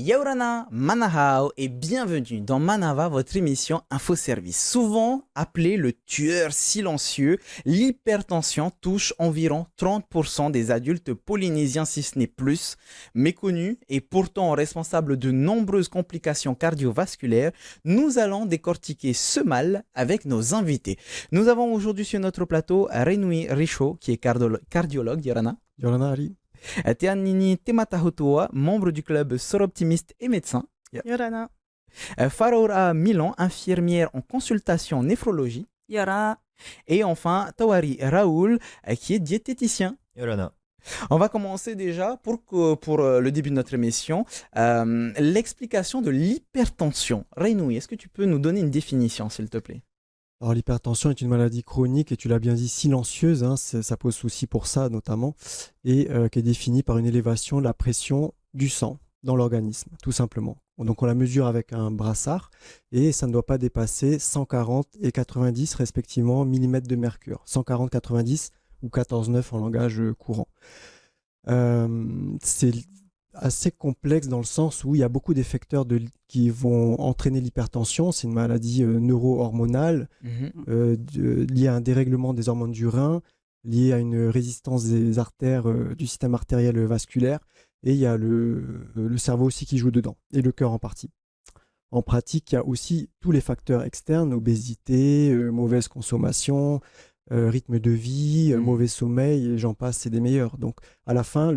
Yaurana, Manahao et bienvenue dans Manava, votre émission Infoservice. Souvent appelé le tueur silencieux, l'hypertension touche environ 30% des adultes polynésiens, si ce n'est plus. Méconnu et pourtant responsable de nombreuses complications cardiovasculaires, nous allons décortiquer ce mal avec nos invités. Nous avons aujourd'hui sur notre plateau Renui Richaud, qui est cardiologue, Yaurana. Yorana Ali. Teanini Tematahutua, membre du club Soroptimiste et médecin. Yorana. Faroura Milan, infirmière en consultation néphrologie. Yora. Et enfin, Tawari Raoul, qui est diététicien. Yolana. On va commencer déjà pour le début de notre émission. L'explication de l'hypertension. Reynoui, est-ce que tu peux nous donner une définition, s'il te plaît? Alors l'hypertension est une maladie chronique et tu l'as bien dit silencieuse, ça pose souci pour ça notamment, et qui est définie par une élévation de la pression du sang dans l'organisme, tout simplement. Donc on la mesure avec un brassard et ça ne doit pas dépasser 140 et 90 respectivement millimètres de mercure, 140, 90 ou 14,9 en langage courant. C'est assez complexe dans le sens où il y a beaucoup d'effecteurs qui vont entraîner l'hypertension. C'est une maladie neuro-hormonale liée à un dérèglement des hormones du rein, liée à une résistance des artères du système artériel vasculaire, et il y a le cerveau aussi qui joue dedans, et le cœur en partie. En pratique, il y a aussi tous les facteurs externes, obésité, mauvaise consommation, rythme de vie, mauvais sommeil, et j'en passe, c'est des meilleurs. Donc à la fin,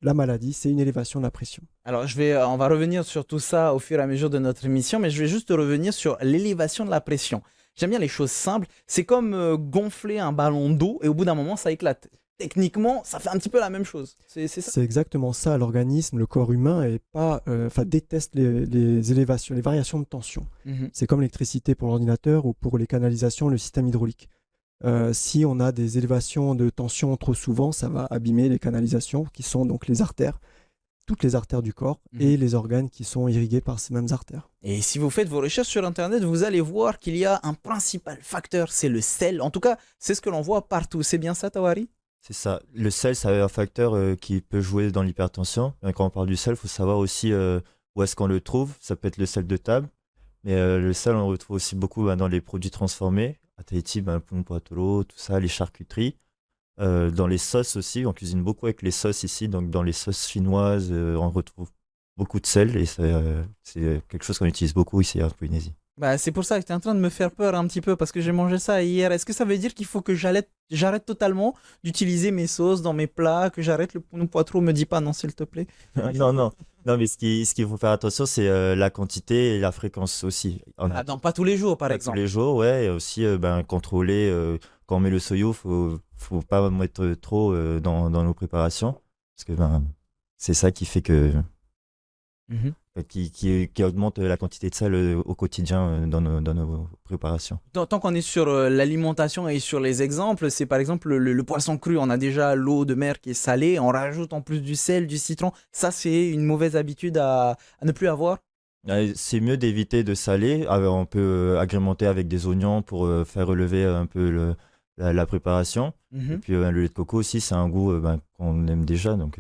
la maladie, c'est une élévation de la pression. Alors, on va revenir sur tout ça au fur et à mesure de notre émission, mais je vais juste revenir sur l'élévation de la pression. J'aime bien les choses simples. C'est comme gonfler un ballon d'eau et au bout d'un moment, ça éclate. Techniquement, ça fait un petit peu la même chose. C'est ça? C'est exactement ça. L'organisme, le corps humain déteste les élévations, les variations de tension. C'est comme l'électricité pour l'ordinateur ou pour les canalisations, le système hydraulique. Si on a des élévations de tension trop souvent, ça va abîmer les canalisations qui sont donc les artères, toutes les artères du corps et les organes qui sont irrigués par ces mêmes artères. Et si vous faites vos recherches sur Internet, vous allez voir qu'il y a un principal facteur, c'est le sel. En tout cas, c'est ce que l'on voit partout. C'est bien ça, Tawari? C'est ça. Le sel, c'est un facteur qui peut jouer dans l'hypertension. Et quand on parle du sel, il faut savoir aussi où est-ce qu'on le trouve. Ça peut être le sel de table, mais le sel, on le retrouve aussi beaucoup dans les produits transformés. À Tahiti, le pompatolo, tout ça, les charcuteries. Dans les sauces aussi, on cuisine beaucoup avec les sauces ici. Donc dans les sauces chinoises, on retrouve beaucoup de sel et c'est quelque chose qu'on utilise beaucoup ici en Polynésie. Bah, c'est pour ça que tu es en train de me faire peur un petit peu parce que j'ai mangé ça hier. Est-ce que ça veut dire qu'il faut que j'arrête totalement d'utiliser mes sauces dans mes plats, que j'arrête le poitrou? Me dis pas non, s'il te plaît. Non, mais ce qu'il faut faire attention, c'est la quantité et la fréquence aussi. Non, pas tous les jours, par Pas exemple. tous les jours, ouais, et aussi contrôler quand on met le soyo, faut pas mettre trop dans nos préparations parce que c'est ça qui fait que qui augmente la quantité de sel au quotidien dans nos préparations. Tant qu'on est sur l'alimentation et sur les exemples, c'est par exemple le poisson cru. On a déjà l'eau de mer qui est salée, on rajoute en plus du sel, du citron. Ça, c'est une mauvaise habitude à ne plus avoir. C'est mieux d'éviter de saler. On peut agrémenter avec des oignons pour faire relever un peu la préparation. Et puis le lait de coco aussi, c'est un goût qu'on aime déjà, donc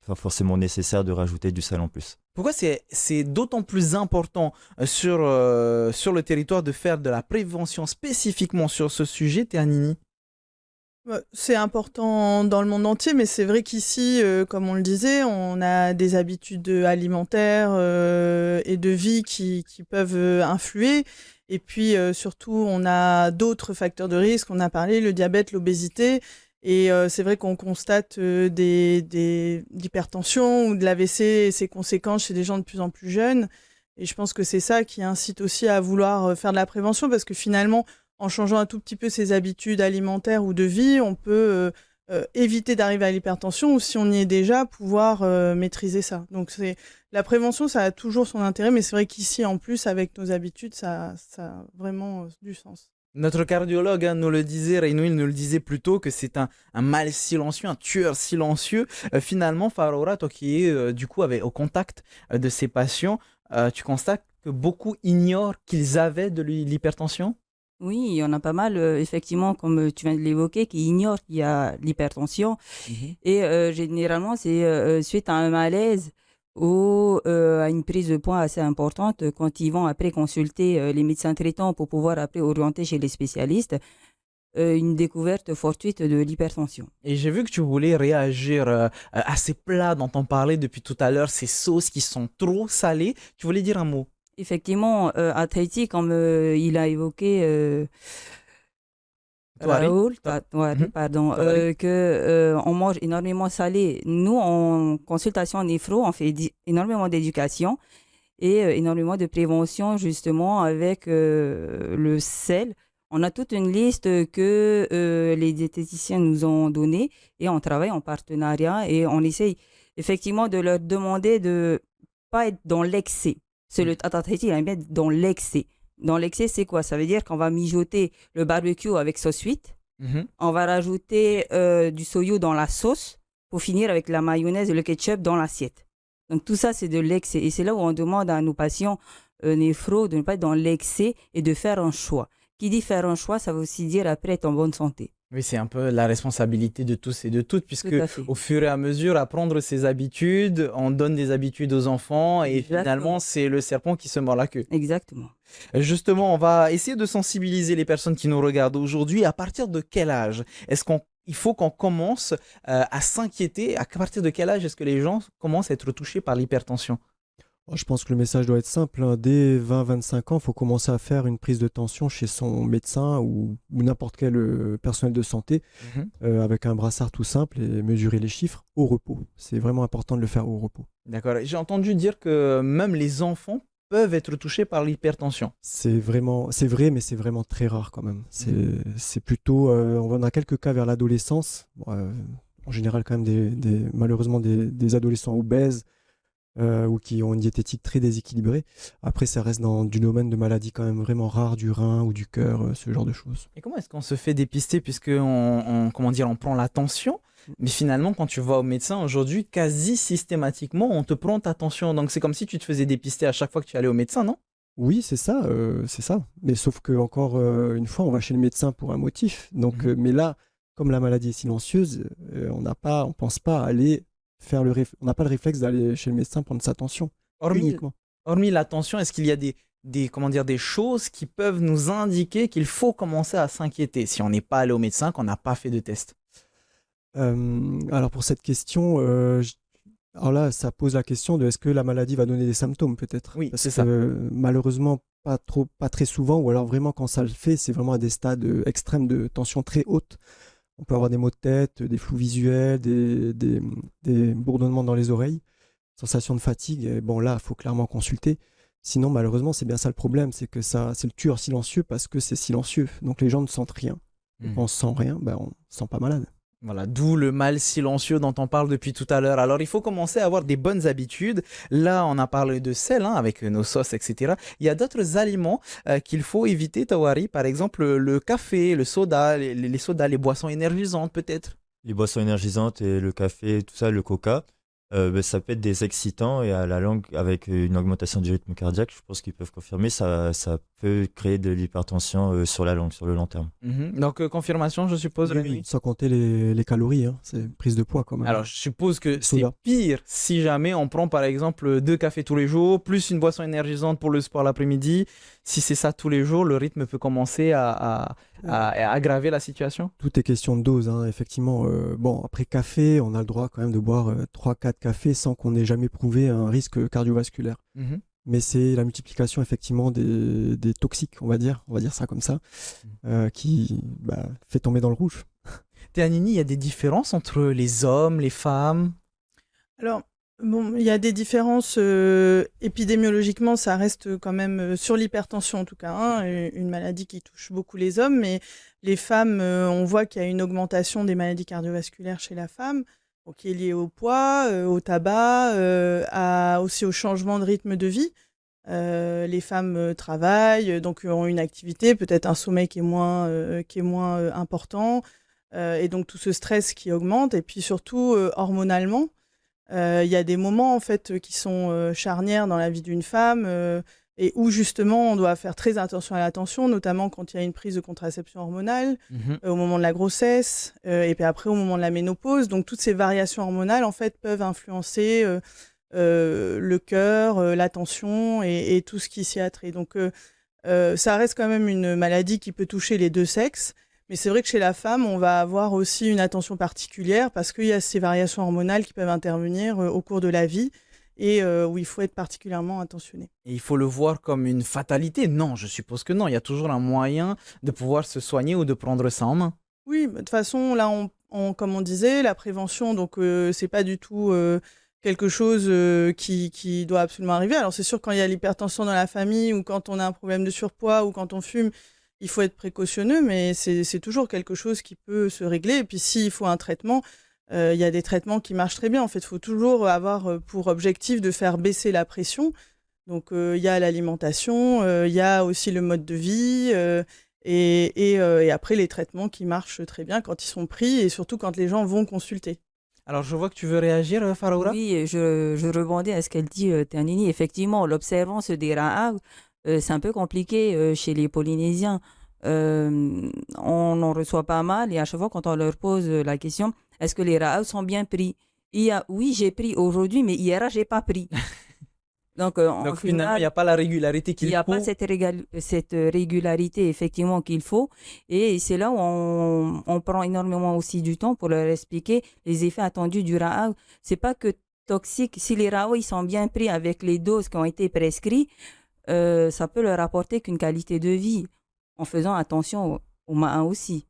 pas forcément nécessaire de rajouter du sel en plus. Pourquoi c'est d'autant plus important sur le territoire de faire de la prévention spécifiquement sur ce sujet, Théanini? C'est important dans le monde entier, mais c'est vrai qu'ici, comme on le disait, on a des habitudes alimentaires et de vie qui peuvent influer. Et puis surtout, on a d'autres facteurs de risque. On a parlé, le diabète, l'obésité. Et c'est vrai qu'on constate d'hypertension ou de l'AVC et ses conséquences chez des gens de plus en plus jeunes. Et je pense que c'est ça qui incite aussi à vouloir faire de la prévention parce que finalement, en changeant un tout petit peu ses habitudes alimentaires ou de vie, on peut éviter d'arriver à l'hypertension ou si on y est déjà, pouvoir maîtriser ça. Donc la prévention, ça a toujours son intérêt, mais c'est vrai qu'ici, en plus, avec nos habitudes, ça a vraiment du sens. Notre cardiologue nous le disait, Reynoui nous le disait plus tôt, que c'est un mal silencieux, un tueur silencieux. Finalement, Faroura, toi qui es du coup au contact de ces patients, tu constates que beaucoup ignorent qu'ils avaient de l'hypertension? Oui, il y en a pas mal, effectivement, comme tu viens de l'évoquer, qui ignorent qu'il y a l'hypertension. Et généralement, c'est suite à un malaise ou à une prise de poids assez importante quand ils vont après consulter les médecins traitants pour pouvoir après orienter chez les spécialistes, une découverte fortuite de l'hypertension. Et j'ai vu que tu voulais réagir à ces plats dont on parlait depuis tout à l'heure, ces sauces qui sont trop salées. Tu voulais dire un mot? Effectivement, à Tahiti, comme il a évoqué Touari. Raoul, Mhm. pardon, Touari. on mange énormément salé. Nous, en consultation néphro, on fait énormément d'éducation et énormément de prévention justement avec le sel. On a toute une liste que les diététiciens nous ont donnée et on travaille en partenariat et on essaye effectivement de leur demander de pas être dans l'excès. C'est le Tata Tahiti, il aime bien être dans l'excès. Dans l'excès, c'est quoi? Ça veut dire qu'on va mijoter le barbecue avec sauce huître, Mhm. on va rajouter du soyo dans la sauce pour finir avec la mayonnaise et le ketchup dans l'assiette. Donc tout ça, c'est de l'excès. Et c'est là où on demande à nos patients néphro de ne pas être dans l'excès et de faire un choix. Qui dit faire un choix, ça veut aussi dire après être en bonne santé. Oui, c'est un peu la responsabilité de tous et de toutes, puisque Tout à fait. au fur et à mesure, apprendre ses habitudes, on donne des habitudes aux enfants et Exactement. finalement, c'est le serpent qui se mord la queue. Exactement. Justement, on va essayer de sensibiliser les personnes qui nous regardent aujourd'hui. À partir de quel âge il faut qu'on commence à s'inquiéter? À partir de quel âge est-ce que les gens commencent à être touchés par l'hypertension? Je pense que le message doit être simple, hein. Dès 20-25 ans, il faut commencer à faire une prise de tension chez son médecin ou n'importe quel personnel de santé avec un brassard tout simple et mesurer les chiffres au repos. C'est vraiment important de le faire au repos. D'accord. J'ai entendu dire que même les enfants peuvent être touchés par l'hypertension. C'est vrai, mais c'est vraiment très rare quand même. C'est plutôt, on a quelques cas vers l'adolescence. Bon, en général, quand même, malheureusement, des adolescents obèses ou qui ont une diététique très déséquilibrée. Après, ça reste dans du domaine de maladies quand même vraiment rares, du rein ou du cœur, ce genre de choses. Et comment est-ce qu'on se fait dépister puisque comment dire, on prend la tension, mais finalement, quand tu vas au médecin aujourd'hui, quasi systématiquement, on te prend ta tension. Donc c'est comme si tu te faisais dépister à chaque fois que tu allais au médecin, non? Oui, c'est ça, c'est ça. Mais sauf que encore une fois, on va chez le médecin pour un motif. Donc, Mhm. mais là, comme la maladie est silencieuse, on pense pas à aller on n'a pas le réflexe d'aller chez le médecin prendre sa tension Hormis, uniquement. hormis la tension, est-ce qu'il y a comment dire, des choses qui peuvent nous indiquer qu'il faut commencer à s'inquiéter si on n'est pas allé au médecin, qu'on n'a pas fait de test? Alors pour cette question, alors là, ça pose la question de est-ce que la maladie va donner des symptômes peut-être? Oui, Parce c'est que ça. malheureusement, pas très souvent, ou alors vraiment quand ça le fait, c'est vraiment à des stades extrêmes de tension très haute. On peut avoir des maux de tête, des flous visuels, des bourdonnements dans les oreilles, sensation de fatigue. Et bon, là, il faut clairement consulter. Sinon, malheureusement, c'est bien ça le problème, c'est que c'est le tueur silencieux parce que c'est silencieux. Donc les gens ne sentent rien. Et quand on sent rien, on ne se sent pas malade. Voilà, d'où le mal silencieux dont on parle depuis tout à l'heure. Alors, il faut commencer à avoir des bonnes habitudes. Là, on a parlé de sel, hein, avec nos sauces, etc. Il y a d'autres aliments qu'il faut éviter, Tawari. Par exemple, le café, le soda, les sodas, les boissons énergisantes, peut-être. Les boissons énergisantes et le café, tout ça, le coca, ça peut être des excitants et à la langue, avec une augmentation du rythme cardiaque, je pense qu'ils peuvent confirmer, ça peut créer de l'hypertension sur la langue, sur le long terme. Donc, confirmation, je suppose, Rémi. Sans compter les calories, hein. C'est prise de poids quand même. Alors, je suppose que c'est Soda. pire si jamais on prend par exemple 2 cafés tous les jours, plus une boisson énergisante pour le sport l'après-midi. Si c'est ça tous les jours, le rythme peut commencer à aggraver la situation. Tout est question de dose, hein. Effectivement. Bon, après café, on a le droit quand même de boire 3-4 cafés sans qu'on ait jamais prouvé un risque cardiovasculaire. Mais c'est la multiplication effectivement des toxiques, on va dire ça comme ça, qui fait tomber dans le rouge. Théanini, il y a des différences entre les hommes, les femmes? Alors, bon, il y a des différences épidémiologiquement, ça reste quand même sur l'hypertension en tout cas, hein, une maladie qui touche beaucoup les hommes, mais les femmes, on voit qu'il y a une augmentation des maladies cardiovasculaires chez la femme, donc qui est liée au poids, au tabac, aussi au changement de rythme de vie. Les femmes travaillent, donc ont une activité, peut-être un sommeil qui est moins important, et donc tout ce stress qui augmente, et puis surtout hormonalement. Il y a des moments en fait qui sont charnières dans la vie d'une femme et où justement on doit faire très attention à l'attention, notamment quand il y a une prise de contraception hormonale, au moment de la grossesse et puis après au moment de la ménopause. Donc toutes ces variations hormonales en fait peuvent influencer le cœur, l'attention et tout ce qui s'y a trait. Donc, ça reste quand même une maladie qui peut toucher les deux sexes. Mais c'est vrai que chez la femme, on va avoir aussi une attention particulière parce qu'il y a ces variations hormonales qui peuvent intervenir au cours de la vie et où il faut être particulièrement attentionné. Et il faut le voir comme une fatalité? Non, je suppose que non. Il y a toujours un moyen de pouvoir se soigner ou de prendre ça en main. Oui, de toute façon, là, comme on disait, la prévention, donc c'est pas du tout quelque chose qui doit absolument arriver. Alors c'est sûr quand il y a l'hypertension dans la famille ou quand on a un problème de surpoids ou quand on fume, il faut être précautionneux, mais c'est toujours quelque chose qui peut se régler. Et puis s'il faut un traitement, il y a des traitements qui marchent très bien. En fait, il faut toujours avoir pour objectif de faire baisser la pression. Donc il y a l'alimentation, il y a aussi le mode de vie et après les traitements qui marchent très bien quand ils sont pris et surtout quand les gens vont consulter. Alors, je vois que tu veux réagir, Faroura? Oui, je rebondis à ce qu'elle dit, Ternini. Effectivement, l'observance des Ra'a, c'est un peu compliqué chez les Polynésiens. On en reçoit pas mal et à chaque fois, quand on leur pose la question, est-ce que les Ra'a sont bien pris? Oui, j'ai pris aujourd'hui, mais hier, j'ai pas pris. Donc, Donc, finalement, il n'y a pas la régularité il qu'il n'y a faut. pas cette régularité, effectivement, qu'il faut. Et c'est là où on prend énormément aussi du temps pour leur expliquer les effets attendus du Ra'a. C'est pas que toxique. Si les Ra'a, ils sont bien pris avec les doses qui ont été prescrites, ça peut leur apporter qu'une qualité de vie en faisant attention au Ma'a aussi.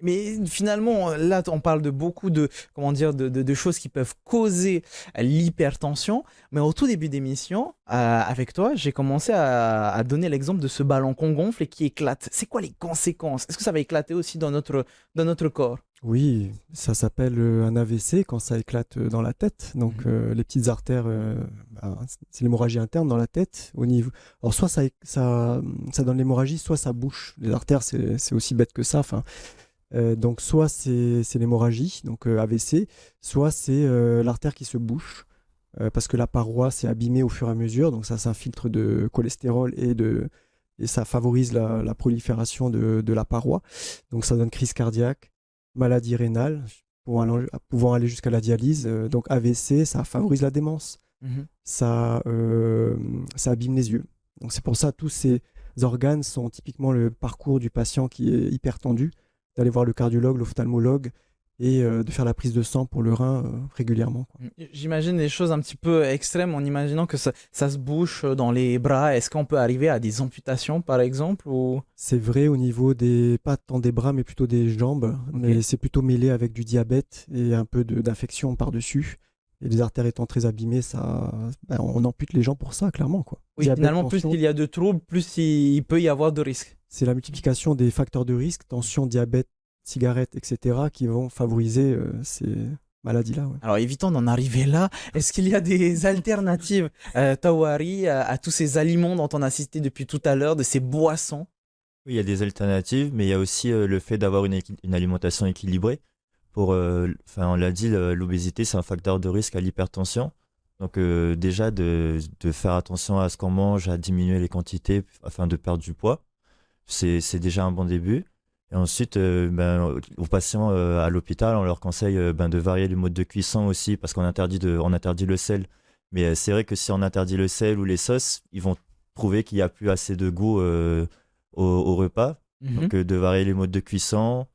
Mais finalement, là, on parle de beaucoup de, comment dire, de choses qui peuvent causer l'hypertension. Mais au tout début d'émission, avec toi, j'ai commencé à donner l'exemple de ce ballon qu'on gonfle et qui éclate. C'est quoi les conséquences? Est-ce que ça va éclater aussi dans notre corps? Oui, ça s'appelle un AVC quand ça éclate dans la tête. Donc les petites artères, c'est l'hémorragie interne dans la tête. Au niveau... Alors soit ça donne l'hémorragie, soit ça bouche. Les artères, c'est aussi bête que ça. Enfin, donc soit c'est l'hémorragie, donc AVC, soit c'est l'artère qui se bouche parce que la paroi s'est abîmée au fur et à mesure. Donc ça s'infiltre de cholestérol et ça favorise la prolifération de la paroi. Donc ça donne crise cardiaque, maladie rénale, pouvant aller jusqu'à la dialyse. Donc AVC, ça favorise la démence. Ça abîme les yeux. Donc c'est pour ça tous ces organes sont typiquement le parcours du patient qui est hyper tendu, d'aller voir le cardiologue, l'ophtalmologue et de faire la prise de sang pour le rein régulièrement. J'imagine des choses un petit peu extrêmes en imaginant que ça se bouche dans les bras. Est-ce qu'on peut arriver à des amputations, par exemple ou... C'est vrai au niveau pas tant des bras, mais plutôt des jambes. Mais c'est plutôt mêlé avec du diabète et un peu d'infection par-dessus. Et les artères étant très abîmées, on ampute les gens pour ça, clairement. Oui, Diabète, finalement, tension, plus il y a de troubles, plus il peut y avoir de risques. c'est la multiplication des facteurs de risque, tension, diabète, cigarettes, etc., qui vont favoriser ces maladies-là. Ouais. Alors, évitons d'en arriver là. Est-ce qu'il y a des alternatives, Tawari, à tous ces aliments dont on a cité depuis tout à l'heure, de ces boissons? Oui, il y a des alternatives, mais il y a aussi le fait d'avoir une alimentation équilibrée. On l'a dit, l'obésité, c'est un facteur de risque à l'hypertension. Donc déjà, de faire attention à ce qu'on mange, à diminuer les quantités afin de perdre du poids, c'est déjà un bon début. Et ensuite, aux patients à l'hôpital, on leur conseille de varier les modes de cuisson aussi, parce qu'on interdit le sel. Mais c'est vrai que si on interdit le sel ou les sauces, ils vont trouver qu'il n'y a plus assez de goût au repas. Donc de varier les modes de cuisson,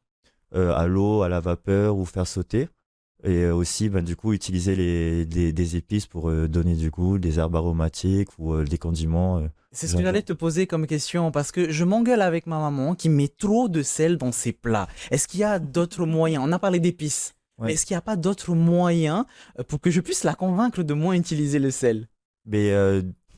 à l'eau, à la vapeur ou faire sauter. Et aussi, du coup, utiliser des épices pour donner du goût, des herbes aromatiques ou des condiments. C'est ce que j'allais te poser comme question, parce que je m'engueule avec ma maman qui met trop de sel dans ses plats. Est-ce qu'il y a d'autres moyens? On a parlé d'épices. Ouais. Mais est-ce qu'il n'y a pas d'autres moyens pour que je puisse la convaincre de moins utiliser le sel? Mais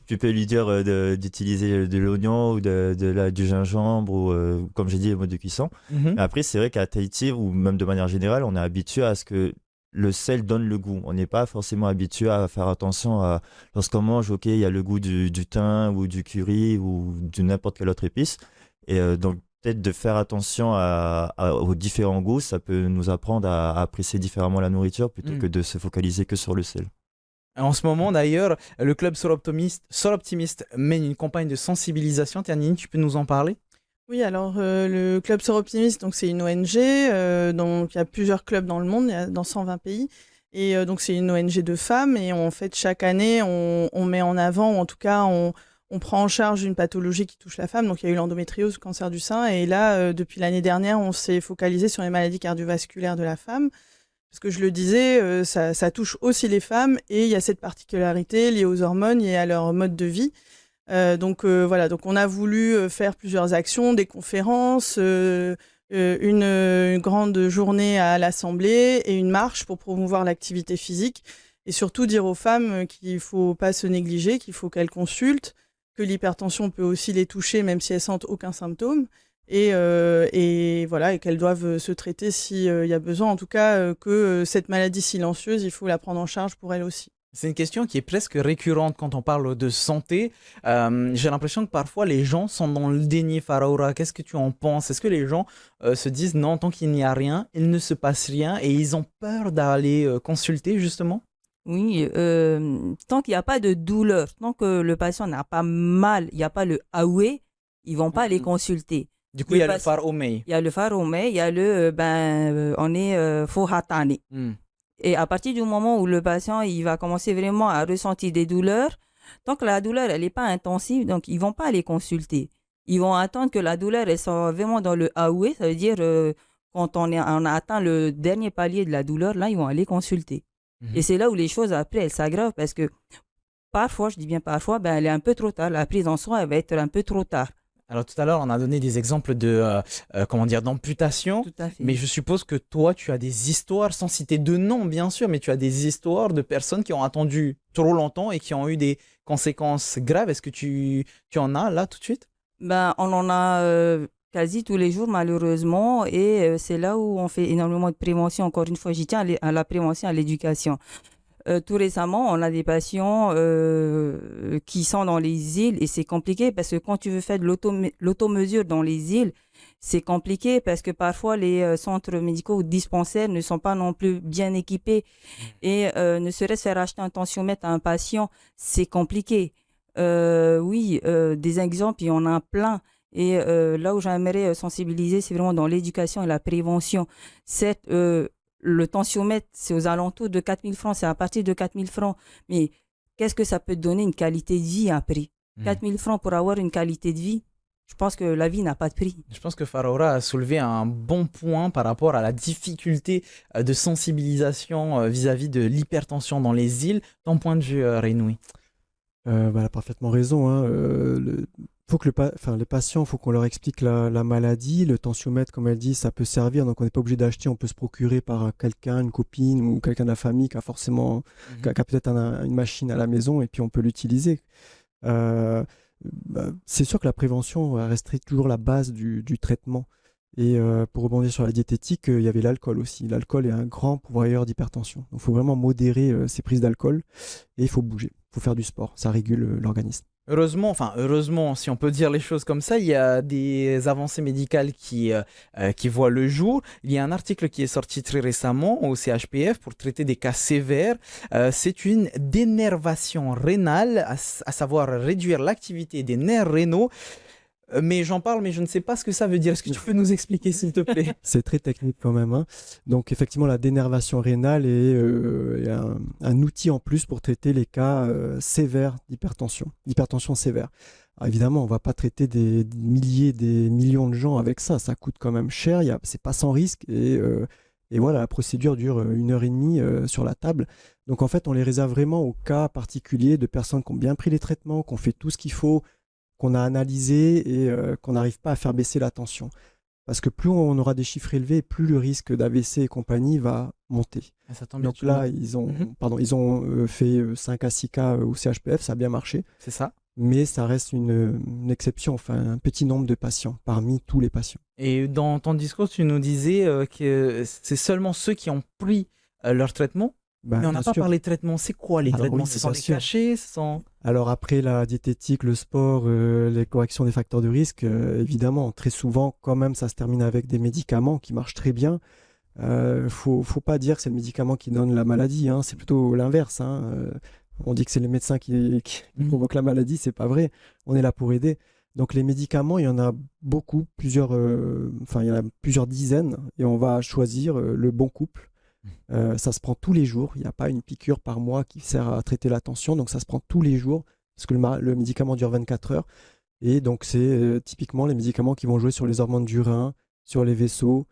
tu peux lui dire d'utiliser de l'oignon ou du gingembre ou, comme j'ai dit, le mode de cuisson. Mais après, c'est vrai qu'à Tahiti, ou même de manière générale, on est habitué à ce que le sel donne le goût. On n'est pas forcément habitué à faire attention à... Lorsqu'on mange, ok, il y a le goût du thym ou du curry ou de n'importe quelle autre épice. Et donc, peut-être de faire attention aux différents goûts, ça peut nous apprendre à apprécier différemment la nourriture plutôt que de se focaliser que sur le sel. En ce moment, d'ailleurs, le club Soroptimiste mène une campagne de sensibilisation. Ternini, tu peux nous en parler? Oui, alors le Club Soroptimiste, donc c'est une ONG, donc il y a plusieurs clubs dans le monde, dans 120 pays, Et donc, c'est une ONG de femmes. Et en fait, chaque année, on met en avant, ou en tout cas, on prend en charge une pathologie qui touche la femme. Donc, il y a eu l'endométriose, le cancer du sein. Et là, depuis l'année dernière, on s'est focalisé sur les maladies cardiovasculaires de la femme. Parce que je le disais, ça touche aussi les femmes. Et il y a cette particularité liée aux hormones et à leur mode de vie. Donc, on a voulu faire plusieurs actions, des conférences, une grande journée à l'Assemblée et une marche pour promouvoir l'activité physique. Et surtout dire aux femmes qu'il ne faut pas se négliger, qu'il faut qu'elles consultent, que l'hypertension peut aussi les toucher même si elles sentent aucun symptôme. Et qu'elles doivent se traiter s'il y a besoin. En tout cas, que cette maladie silencieuse, il faut la prendre en charge pour elles aussi. C'est une question qui est presque récurrente quand on parle de santé. J'ai l'impression que parfois les gens sont dans le déni. Faraoura, qu'est-ce que tu en penses? Est-ce que les gens se disent non, tant qu'il n'y a rien, il ne se passe rien et ils ont peur d'aller consulter justement? Oui, tant qu'il n'y a pas de douleur, tant que le patient n'a pas mal, il n'y a pas le aoué, ils ne vont pas aller consulter. Du coup, il y a le Faromei. Il y a le Faromei, il y a le on est Fohatane. Et à partir du moment où le patient il va commencer vraiment à ressentir des douleurs, tant que la douleur elle n'est pas intensive, donc ils ne vont pas aller consulter. Ils vont attendre que la douleur elle soit vraiment dans le aoué, ça veut dire quand on a atteint le dernier palier de la douleur, là ils vont aller consulter. Et c'est là où les choses après elles s'aggravent parce que parfois, je dis bien parfois, elle est un peu trop tard. La prise en soin elle va être un peu trop tard. Alors tout à l'heure, on a donné des exemples d'amputation, Tout à fait. mais je suppose que toi, tu as des histoires, sans citer de nom bien sûr, mais tu as des histoires de personnes qui ont attendu trop longtemps et qui ont eu des conséquences graves. Est-ce que tu en as là tout de suite? On en a quasi tous les jours malheureusement et c'est là où on fait énormément de prévention. Encore une fois, j'y tiens à la prévention, à l'éducation. Tout récemment, on a des patients qui sont dans les îles et c'est compliqué parce que quand tu veux faire de l'automesure dans les îles, c'est compliqué parce que parfois les centres médicaux ou dispensaires ne sont pas non plus bien équipés et ne serait-ce faire acheter un tensiomètre à un patient, c'est compliqué. Des exemples, il y en a plein. Et là où j'aimerais sensibiliser, c'est vraiment dans l'éducation et la prévention. Le tensiomètre, c'est aux alentours de 4 000 francs, c'est à partir de 4 000 francs. Mais qu'est-ce que ça peut te donner une qualité de vie après? 4 000 francs pour avoir une qualité de vie, je pense que la vie n'a pas de prix. Je pense que Faraoura a soulevé un bon point par rapport à la difficulté de sensibilisation vis-à-vis de l'hypertension dans les îles. Ton point de vue, Renoui? Elle a parfaitement raison. Faut que les patients, il faut qu'on leur explique la maladie. Le tensiomètre, comme elle dit, ça peut servir. Donc, on n'est pas obligé d'acheter. On peut se procurer par quelqu'un, une copine ou quelqu'un de la famille qui a forcément, qui a peut-être une machine à la maison et puis on peut l'utiliser. C'est sûr que la prévention resterait toujours la base du traitement. Et pour rebondir sur la diététique, il y avait l'alcool aussi. L'alcool est un grand pourvoyeur d'hypertension. Donc, il faut vraiment modérer ses prises d'alcool et il faut bouger. Il faut faire du sport. Ça régule l'organisme. Heureusement, si on peut dire les choses comme ça, il y a des avancées médicales qui voient le jour. Il y a un article qui est sorti très récemment au CHPF pour traiter des cas sévères. C'est une dénervation rénale, à savoir réduire l'activité des nerfs rénaux. Mais j'en parle, mais je ne sais pas ce que ça veut dire. Est-ce que tu peux nous expliquer, s'il te plaît? C'est très technique quand même. Donc effectivement, la dénervation rénale est un outil en plus pour traiter les cas sévères d'hypertension sévère. Alors, évidemment, on ne va pas traiter des milliers, des millions de gens avec ça. Ça coûte quand même cher. C'est pas sans risque. Et voilà, la procédure dure 1h30 sur la table. Donc en fait, on les réserve vraiment aux cas particuliers de personnes qui ont bien pris les traitements, qui ont fait tout ce qu'il faut, qu'on a analysé et qu'on n'arrive pas à faire baisser la tension. Parce que plus on aura des chiffres élevés, plus le risque d'AVC et compagnie va monter. Donc là, ils ont fait 5 à 6 cas au CHPF, ça a bien marché. C'est ça. Mais ça reste une exception, enfin un petit nombre de patients parmi tous les patients. Et dans ton discours, tu nous disais que c'est seulement ceux qui ont pris leur traitement. Mais on n'a pas parlé de traitements. C'est quoi les traitements? Ce sont des cachets? Alors après la diététique, le sport, les corrections des facteurs de risque, évidemment, très souvent, quand même, ça se termine avec des médicaments qui marchent très bien. Faut pas dire que c'est le médicament qui donne la maladie, c'est plutôt l'inverse. On dit que c'est les médecins qui provoquent la maladie, c'est pas vrai. On est là pour aider. Donc les médicaments, il y en a beaucoup, il y en a plusieurs dizaines, et on va choisir le bon couple. Ça se prend tous les jours. Il n'y a pas une piqûre par mois qui sert à traiter la tension. Donc, ça se prend tous les jours parce que le médicament dure 24 heures. Et donc, c'est typiquement les médicaments qui vont jouer sur les hormones du rein, sur les vaisseaux,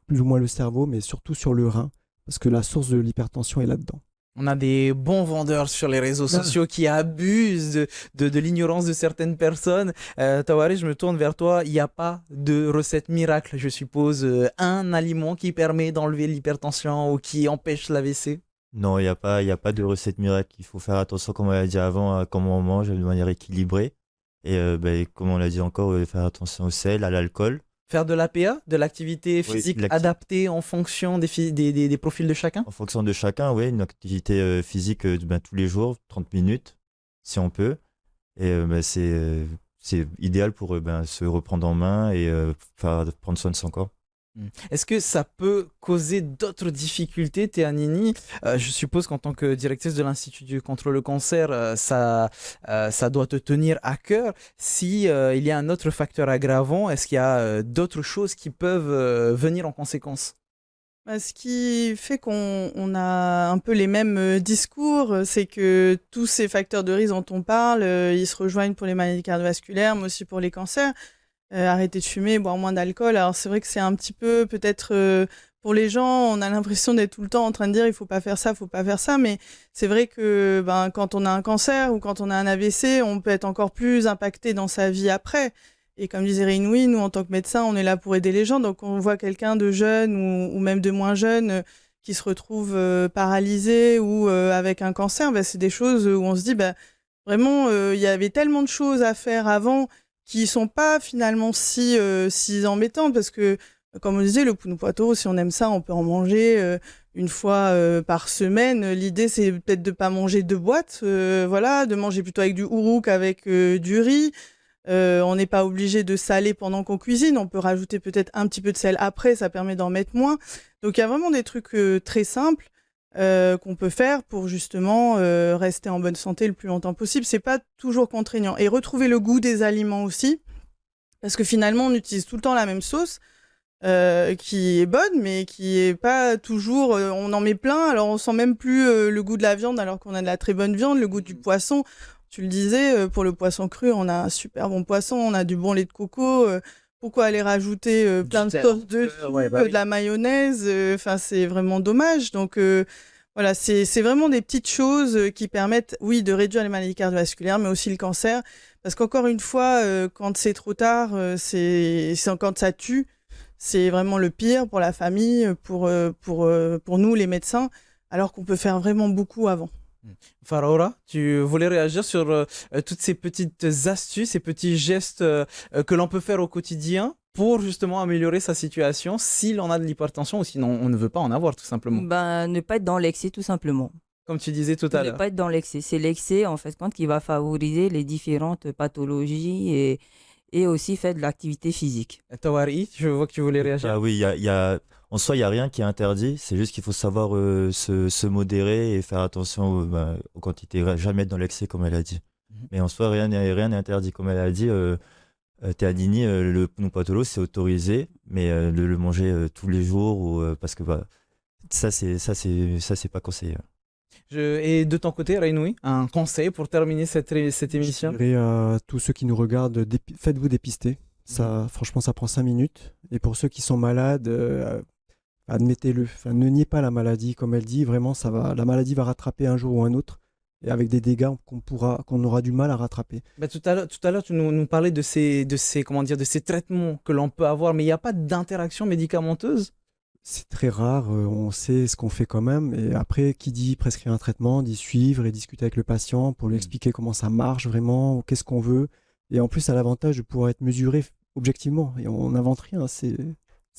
plus ou moins le cerveau, mais surtout sur le rein parce que la source de l'hypertension est là-dedans. On a des bons vendeurs sur les réseaux sociaux qui abusent de l'ignorance de certaines personnes. Tawari, je me tourne vers toi. Il n'y a pas de recette miracle, je suppose. Un aliment qui permet d'enlever l'hypertension ou qui empêche l'AVC? Non, il y a pas de recette miracle. Il faut faire attention, comme on l'a dit avant, à comment on mange de manière équilibrée. Et comme on l'a dit encore, faire attention au sel, à l'alcool. Faire de l'APA, de l'activité physique adaptée en fonction des profils de chacun? En fonction de chacun, oui, une activité physique tous les jours, 30 minutes, si on peut. Et c'est idéal pour se reprendre en main et prendre soin de son corps. Est-ce que ça peut causer d'autres difficultés, Théanini? Je suppose qu'en tant que directrice de l'Institut contre le cancer, ça doit te tenir à cœur. Si il y a un autre facteur aggravant, est-ce qu'il y a d'autres choses qui peuvent venir en conséquence? Ce qui fait qu'on a un peu les mêmes discours, c'est que tous ces facteurs de risque dont on parle, ils se rejoignent pour les maladies cardiovasculaires, mais aussi pour les cancers. Arrêter de fumer, boire moins d'alcool. Alors c'est vrai que c'est un petit peu peut-être pour les gens, on a l'impression d'être tout le temps en train de dire il faut pas faire ça, faut pas faire ça, mais c'est vrai que quand on a un cancer ou quand on a un AVC, on peut être encore plus impacté dans sa vie après. Et comme disait Rinoui, nous en tant que médecins, on est là pour aider les gens. Donc on voit quelqu'un de jeune ou même de moins jeune qui se retrouve paralysé ou avec un cancer, c'est des choses où on se dit vraiment il y avait tellement de choses à faire avant qui sont pas finalement si embêtantes parce que, comme on disait, le pounou poitou, si on aime ça, on peut en manger une fois par semaine. L'idée, c'est peut-être de pas manger 2 boîtes, de manger plutôt avec du ourou qu'avec du riz. On n'est pas obligé de saler pendant qu'on cuisine. On peut rajouter peut-être un petit peu de sel après, ça permet d'en mettre moins. Donc, il y a vraiment des trucs très simples qu'on peut faire pour justement rester en bonne santé le plus longtemps possible. C'est pas toujours contraignant. Et retrouver le goût des aliments aussi, parce que finalement on utilise tout le temps la même sauce qui est bonne, mais qui est pas toujours. On en met plein, alors on sent même plus le goût de la viande, alors qu'on a de la très bonne viande, le goût du poisson. Tu le disais, pour le poisson cru, on a un super bon poisson, on a du bon lait de coco. Pourquoi aller rajouter plein de sauces dessus, de la mayonnaise? C'est vraiment dommage. Donc voilà, c'est vraiment des petites choses qui permettent, oui, de réduire les maladies cardiovasculaires, mais aussi le cancer. Parce qu'encore une fois, quand c'est trop tard, c'est quand ça tue, c'est vraiment le pire pour la famille, pour nous, les médecins, alors qu'on peut faire vraiment beaucoup avant. Faraoura, tu voulais réagir sur toutes ces petites astuces, ces petits gestes que l'on peut faire au quotidien pour justement améliorer sa situation s'il en a de l'hypertension ou sinon on ne veut pas en avoir tout simplement. Ne pas être dans l'excès tout simplement. Comme tu disais tout à l'heure. Ne pas être dans l'excès. C'est l'excès en fait qui va favoriser les différentes pathologies et aussi faire de l'activité physique. Tawari, je vois que tu voulais réagir. Ah oui, en soi, il n'y a rien qui est interdit. C'est juste qu'il faut savoir se modérer et faire attention aux quantités. Jamais être dans l'excès, comme elle a dit. Mais en soi, rien n'est interdit. Comme elle a dit, Théanini, le pounou c'est autorisé, mais de le manger tous les jours, parce que ça, c'est pas conseillé. Et de ton côté, Rinoui, un conseil pour terminer cette émission? Je dirais à tous ceux qui nous regardent, faites-vous dépister. Ça, franchement, ça prend 5 minutes. Et pour ceux qui sont malades, admettez-le. Ne niez pas la maladie. Comme elle dit, vraiment, la maladie va rattraper un jour ou un autre. Et avec des dégâts qu'on aura du mal à rattraper. Tout à l'heure, tu nous parlais de ces traitements que l'on peut avoir, mais il n'y a pas d'interaction médicamenteuse? C'est très rare, on sait ce qu'on fait quand même. Et après, qui dit prescrire un traitement, dit suivre et discuter avec le patient pour lui expliquer comment ça marche vraiment, qu'est-ce qu'on veut. Et en plus, ça a l'avantage de pouvoir être mesuré objectivement. Et on n'invente rien, c'est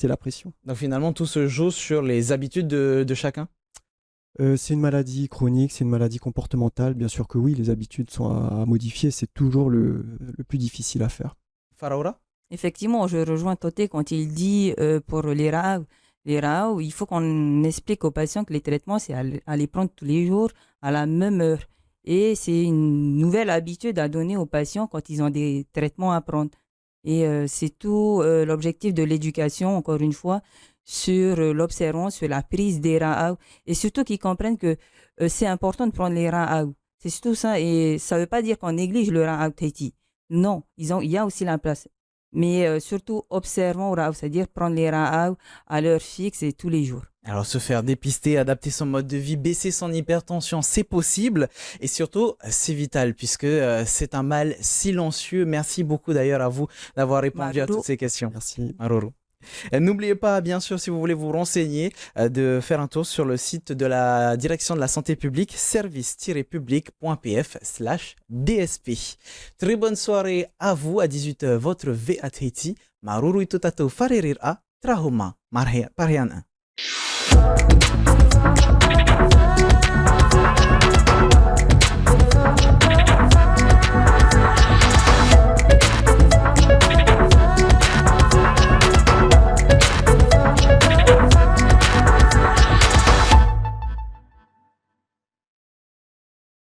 la pression. Donc finalement, tout se joue sur les habitudes de chacun? C'est une maladie chronique, c'est une maladie comportementale. Bien sûr que oui, les habitudes sont à modifier. C'est toujours le plus difficile à faire. Faraoura? Effectivement, je rejoins Toté quand il dit pour les RAW, il faut qu'on explique aux patients que les traitements, c'est à les prendre tous les jours à la même heure. Et c'est une nouvelle habitude à donner aux patients quand ils ont des traitements à prendre. Et c'est tout l'objectif de l'éducation, encore une fois, sur l'observance, sur la prise des reins et surtout qu'ils comprennent que c'est important de prendre les reins. C'est surtout ça, et ça ne veut pas dire qu'on néglige le rein Tahiti. Non, il y a aussi la place. Mais surtout, observons, c'est-à-dire prendre les reins à l'heure fixe et tous les jours. Alors se faire dépister, adapter son mode de vie, baisser son hypertension, c'est possible et surtout c'est vital puisque c'est un mal silencieux. Merci beaucoup d'ailleurs à vous d'avoir répondu à toutes ces questions. Merci. Maruru. N'oubliez pas, bien sûr, si vous voulez vous renseigner, de faire un tour sur le site de la Direction de la Santé publique, service-public.pf/DSP. Très bonne soirée à vous, à 18h, votre VATT. Maruru itotato faririra, trahoma, parhiana.